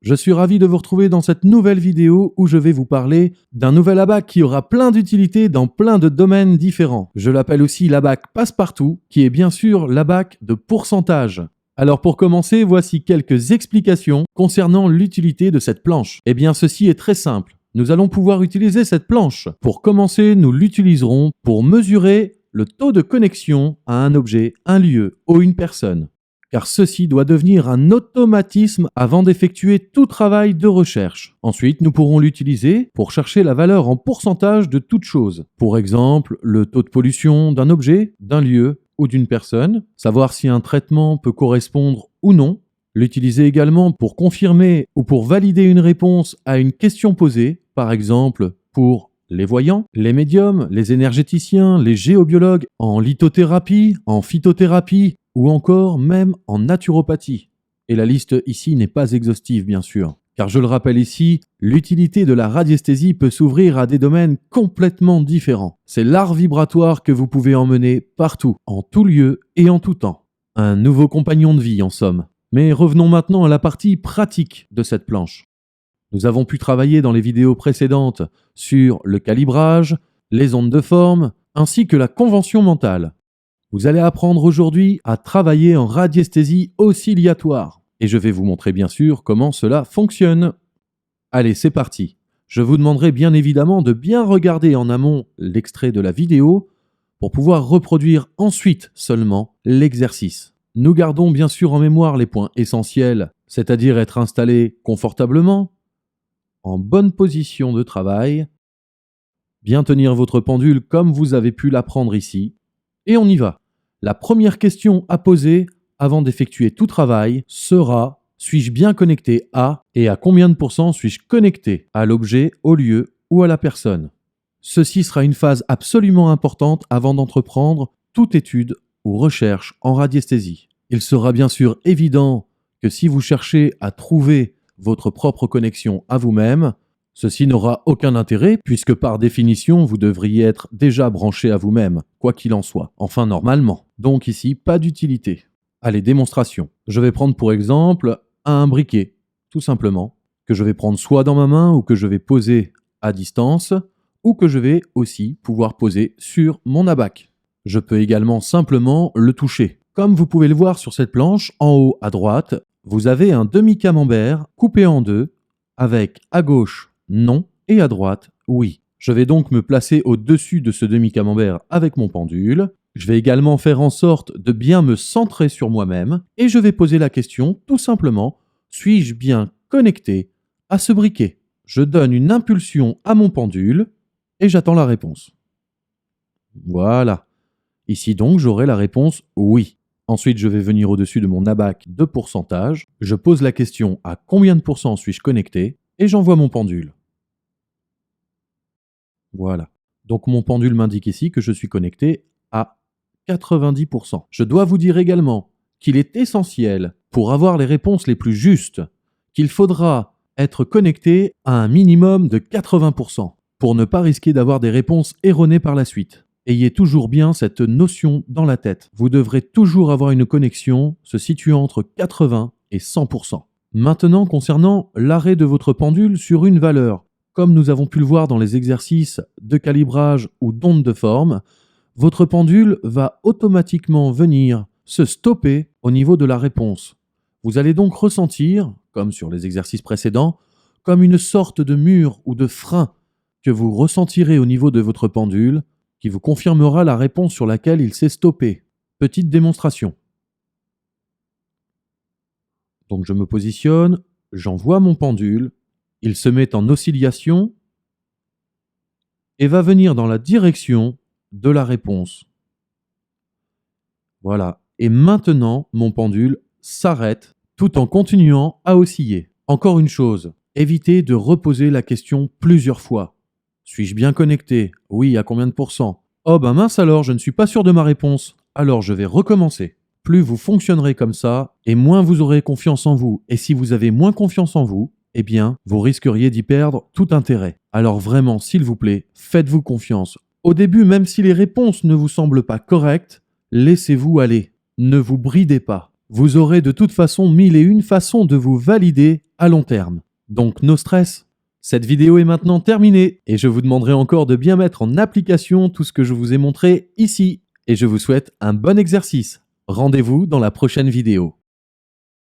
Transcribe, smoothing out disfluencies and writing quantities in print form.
Je suis ravi de vous retrouver dans cette nouvelle vidéo où je vais vous parler d'un nouvel abac qui aura plein d'utilités dans plein de domaines différents. Je l'appelle aussi l'abac passe-partout, qui est bien sûr l'abac de pourcentage. Alors pour commencer, voici quelques explications concernant l'utilité de cette planche. Eh bien ceci est très simple. Nous allons pouvoir utiliser cette planche. Pour commencer, nous l'utiliserons pour mesurer le taux de connexion à un objet, un lieu ou une personne. Car ceci doit devenir un automatisme avant d'effectuer tout travail de recherche. Ensuite, nous pourrons l'utiliser pour chercher la valeur en pourcentage de toute chose. Pour exemple, le taux de pollution d'un objet, d'un lieu ou d'une personne, savoir si un traitement peut correspondre ou non. L'utiliser également pour confirmer ou pour valider une réponse à une question posée, par exemple pour les voyants, les médiums, les énergéticiens, les géobiologues, en lithothérapie, en phytothérapie, ou encore même en naturopathie. Et la liste ici n'est pas exhaustive bien sûr, car je le rappelle ici, l'utilité de la radiesthésie peut s'ouvrir à des domaines complètement différents. C'est l'art vibratoire que vous pouvez emmener partout, en tout lieu et en tout temps. Un nouveau compagnon de vie en somme. Mais revenons maintenant à la partie pratique de cette planche. Nous avons pu travailler dans les vidéos précédentes sur le calibrage, les ondes de forme, ainsi que la convention mentale. Vous allez apprendre aujourd'hui à travailler en radiesthésie oscillatoire. Et je vais vous montrer bien sûr comment cela fonctionne. Allez, c'est parti. Je vous demanderai bien évidemment de bien regarder en amont l'extrait de la vidéo pour pouvoir reproduire ensuite seulement l'exercice. Nous gardons bien sûr en mémoire les points essentiels, c'est-à-dire être installé confortablement, en bonne position de travail, bien tenir votre pendule comme vous avez pu l'apprendre ici, et on y va. La première question à poser avant d'effectuer tout travail sera « Suis-je bien connecté à et à combien de pourcents suis-je connecté à l'objet, au lieu ou à la personne ?» Ceci sera une phase absolument importante avant d'entreprendre toute étude ou recherche en radiesthésie. Il sera bien sûr évident que si vous cherchez à trouver votre propre connexion à vous-même, ceci n'aura aucun intérêt puisque par définition, vous devriez être déjà branché à vous-même, quoi qu'il en soit. Enfin, normalement. Donc ici, pas d'utilité. Allez, démonstration. Je vais prendre pour exemple un briquet, tout simplement, que je vais prendre soit dans ma main ou que je vais poser à distance, ou que je vais aussi pouvoir poser sur mon abac. Je peux également simplement le toucher. Comme vous pouvez le voir sur cette planche, en haut à droite, vous avez un demi-camembert coupé en deux, avec à gauche non et à droite oui. Je vais donc me placer au-dessus de ce demi-camembert avec mon pendule. Je vais également faire en sorte de bien me centrer sur moi-même et je vais poser la question tout simplement, suis-je bien connecté à ce briquet? Je donne une impulsion à mon pendule et j'attends la réponse. Voilà. Ici donc j'aurai la réponse oui. Ensuite, je vais venir au-dessus de mon abac de pourcentage. Je pose la question à combien de pourcents suis-je connecté et j'envoie mon pendule. Voilà. Donc mon pendule m'indique ici que je suis connecté à 90%. Je dois vous dire également qu'il est essentiel, pour avoir les réponses les plus justes, qu'il faudra être connecté à un minimum de 80% pour ne pas risquer d'avoir des réponses erronées par la suite. Ayez toujours bien cette notion dans la tête. Vous devrez toujours avoir une connexion se situant entre 80 et 100%. Maintenant, concernant l'arrêt de votre pendule sur une valeur, comme nous avons pu le voir dans les exercices de calibrage ou d'onde de forme, votre pendule va automatiquement venir se stopper au niveau de la réponse. Vous allez donc ressentir, comme sur les exercices précédents, comme une sorte de mur ou de frein que vous ressentirez au niveau de votre pendule qui vous confirmera la réponse sur laquelle il s'est stoppé. Petite démonstration. Donc je me positionne, j'envoie mon pendule, il se met en oscillation et va venir dans la direction de la réponse. Voilà. Et maintenant, mon pendule s'arrête tout en continuant à osciller. Encore une chose, évitez de reposer la question plusieurs fois. Suis-je bien connecté? Oui, à combien de pourcents? Oh ben mince alors, je ne suis pas sûr de ma réponse. Alors je vais recommencer. Plus vous fonctionnerez comme ça, et moins vous aurez confiance en vous. Et si vous avez moins confiance en vous, eh bien, vous risqueriez d'y perdre tout intérêt. Alors vraiment, s'il vous plaît, faites-vous confiance. Au début, même si les réponses ne vous semblent pas correctes, laissez-vous aller. Ne vous bridez pas. Vous aurez de toute façon 1001 façons de vous valider à long terme. Donc no stress. Cette vidéo est maintenant terminée et je vous demanderai encore de bien mettre en application tout ce que je vous ai montré ici. Et je vous souhaite un bon exercice. Rendez-vous dans la prochaine vidéo.